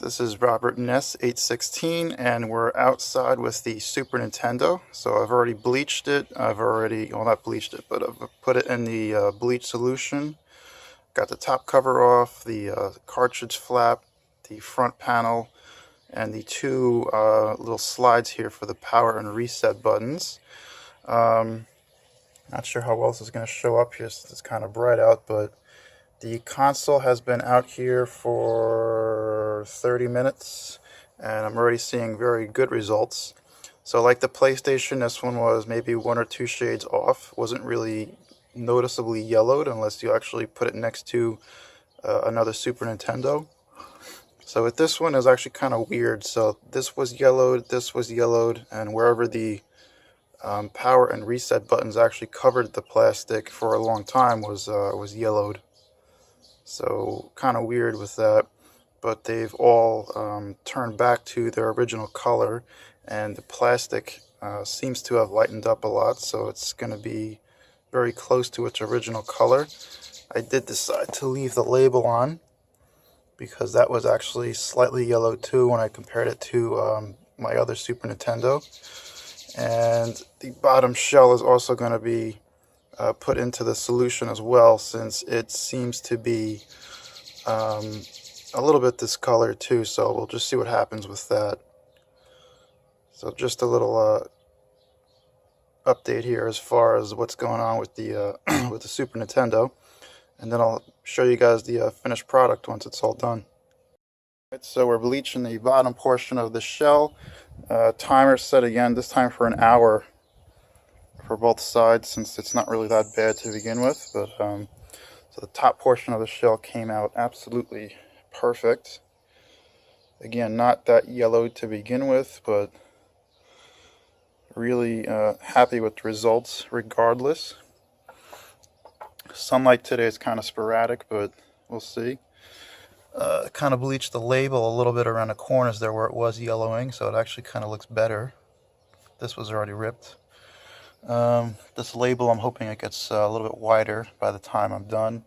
This is Robert Ness 816, and we're outside with the Super Nintendo. So I've already bleached it. Well, not bleached it, but I've put it in the bleach solution. Got the top cover off, the cartridge flap, the front panel, and the two little slides here for the power and reset buttons. Not sure how well this is going to show up here since it's kind of bright out, but the console has been out here for 30 minutes, and I'm already seeing very good results. So like the PlayStation, this one was maybe 1 or 2 shades off. Wasn't really noticeably yellowed unless you actually put it next to another Super Nintendo. So with this one, it was actually kind of weird. So this was yellowed, and wherever the power and reset buttons actually covered the plastic for a long time was yellowed. So kind of weird with that, but they've all turned back to their original color, and the plastic seems to have lightened up a lot, so it's going to be very close to its original color. I did decide to leave the label on because that was actually slightly yellow too when I compared it to my other Super Nintendo. And the bottom shell is also going to be put into the solution as well, since it seems to be a little bit discolored too, so we'll just see what happens with that. So just a little update here as far as what's going on with the with the Super Nintendo, and then I'll show you guys the finished product once it's all done. Right, so we're bleaching the bottom portion of the shell. Timer set again, this time for an hour for both sides, since it's not really that bad to begin with. But so the top portion of the shell came out absolutely perfect. Again, not that yellowed to begin with, but really happy with the results regardless. Sunlight today is kind of sporadic, but we'll see. Kind of bleached the label a little bit around the corners there where it was yellowing, so it actually kind of looks better. This was already ripped. This label, I'm hoping it gets a little bit wider by the time I'm done,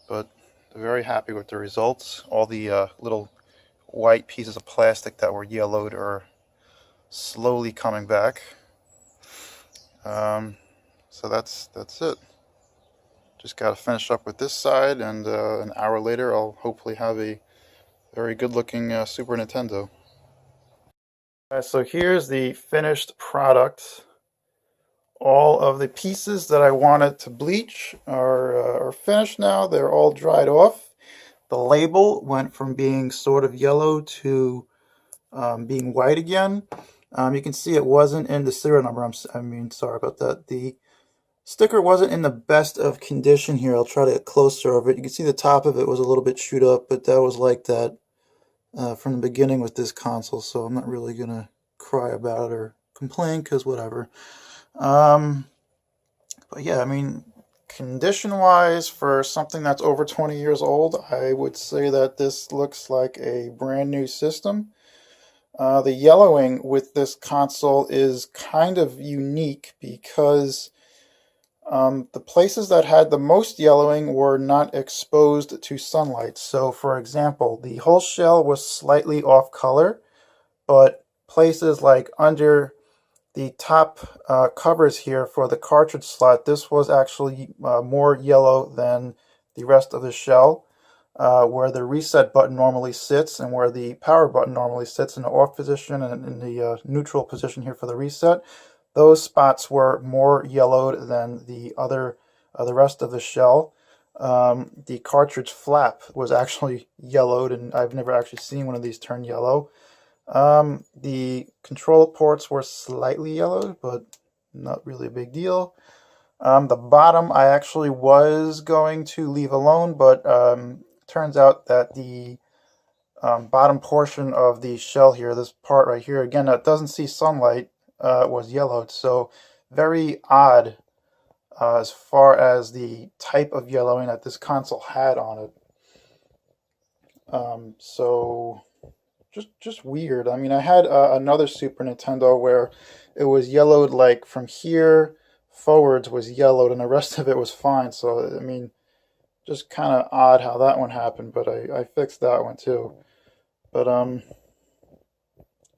but very happy with the results. All the little white pieces of plastic that were yellowed are slowly coming back. So that's it. Just got to finish up with this side, and an hour later I'll hopefully have a very good looking Super Nintendo. Alright, so here's the finished product. All of the pieces that I wanted to bleach are finished now. They're all dried off. The label went from being sort of yellow to being white again. You can see it wasn't in the serial number. Sorry about that. The sticker wasn't in the best of condition here. I'll try to get closer over it. You can see the top of it was a little bit chewed up, but that was like that from the beginning with this console, so I'm not really going to cry about it or complain, because whatever. But yeah, I mean, condition-wise, for something that's over 20 years old, I would say that this looks like a brand new system. The yellowing with this console is kind of unique because the places that had the most yellowing were not exposed to sunlight. So, for example, the whole shell was slightly off color, but places like under the top covers here for the cartridge slot, this was actually more yellow than the rest of the shell, where the reset button normally sits and where the power button normally sits in the off position and in the neutral position here for the reset. Those spots were more yellowed than the rest of the shell. The cartridge flap was actually yellowed, and I've never actually seen one of these turn yellow. The control ports were slightly yellowed, but not really a big deal. The bottom I actually was going to leave alone, but turns out that the bottom portion of the shell here, this part right here, again, that doesn't see sunlight, was yellowed. So very odd as far as the type of yellowing that this console had on it. So just weird. I mean, I had another Super Nintendo where it was yellowed, like from here forwards was yellowed and the rest of it was fine. So I mean, just kind of odd how that one happened, but I fixed that one too. But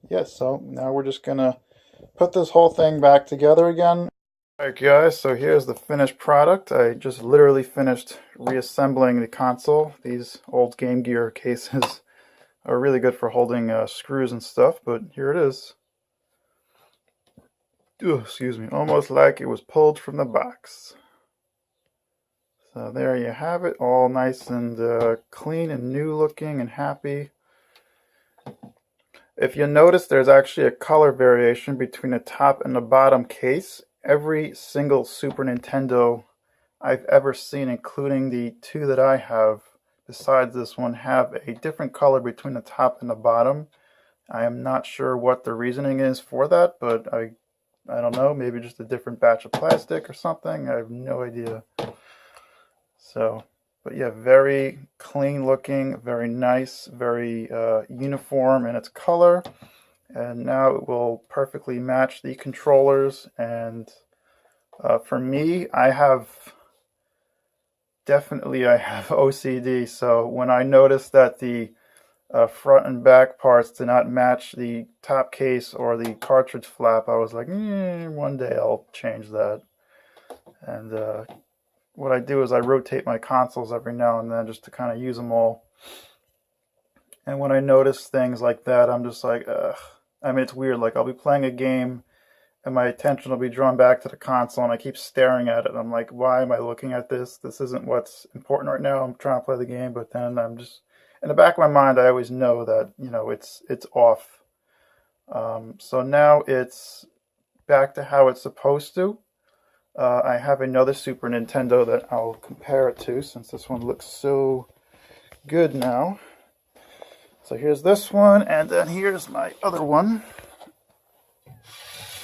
yeah, so now we're just gonna put this whole thing back together again. Alright guys, so here's the finished product. I just literally finished reassembling the console. These old Game Gear cases are really good for holding screws and stuff, but here it is. Ugh, excuse me, almost like it was pulled from the box. So there you have it, all nice and clean and new looking and happy. If you notice, there's actually a color variation between the top and the bottom case. Every single Super Nintendo I've ever seen, including the two that I have, besides this one, have a different color between the top and the bottom. I am not sure what the reasoning is for that, but I don't know, maybe just a different batch of plastic or something. I have no idea. So, but yeah, very clean looking, very nice, very uniform in its color. And now it will perfectly match the controllers. And for me, I have OCD. So when I noticed that the front and back parts did not match the top case or the cartridge flap, I was like, one day I'll change that. And what I do is I rotate my consoles every now and then just to kind of use them all. And when I notice things like that, I'm just like, ugh. I mean, it's weird. Like, I'll be playing a game and my attention will be drawn back to the console and I keep staring at it. I'm like, why am I looking at this? This isn't what's important right now. I'm trying to play the game, but then I'm just, in the back of my mind, I always know that, you know, it's off. So now it's back to how it's supposed to. I have another Super Nintendo that I'll compare it to, since this one looks so good now. So here's this one, and then here's my other one.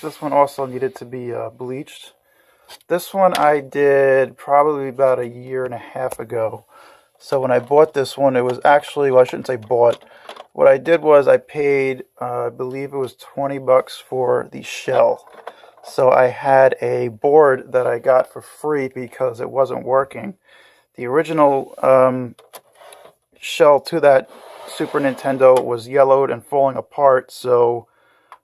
This one also needed to be bleached. This one I did probably about a year and a half ago. So when I bought this one, it was actually, well, I shouldn't say bought. What I did was I paid, I believe it was $20 for the shell. So I had a board that I got for free because it wasn't working. The original shell to that Super Nintendo was yellowed and falling apart. So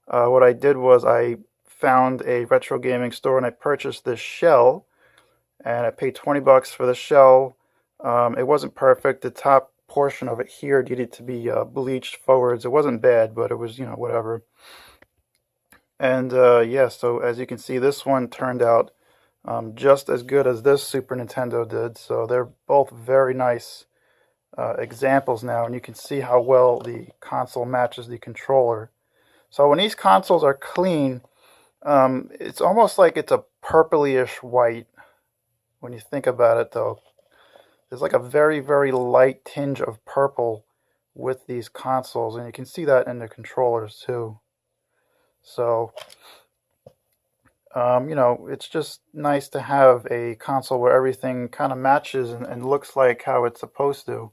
what I did was I found a retro gaming store and I purchased this shell. And I paid $20 for the shell. It wasn't perfect. The top portion of it here needed to be bleached forwards. It wasn't bad, but it was, you know, whatever. And yeah, so as you can see, this one turned out just as good as this Super Nintendo did. So they're both very nice examples now, and you can see how well the console matches the controller. So when these consoles are clean, it's almost like it's a purplyish white. When you think about it, though, there's like a very, very light tinge of purple with these consoles, and you can see that in the controllers too. So, you know, it's just nice to have a console where everything kind of matches and looks like how it's supposed to.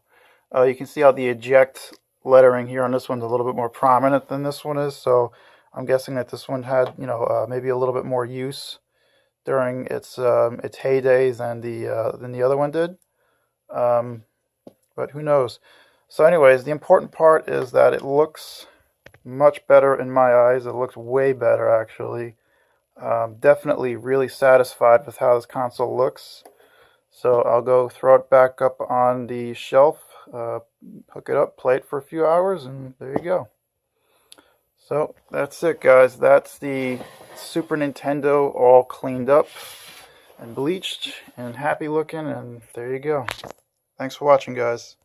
You can see how the eject lettering here on this one's a little bit more prominent than this one is, so I'm guessing that this one had, you know, maybe a little bit more use during its heyday than the other one did. But who knows? So anyways, the important part is that it looks much better in my eyes. It looks way better, actually. Definitely really satisfied with how this console looks. So I'll go throw it back up on the shelf, hook it up, play it for a few hours, and there you go. So that's it, guys. That's the Super Nintendo all cleaned up and bleached and happy looking, and there you go. Thanks for watching, guys.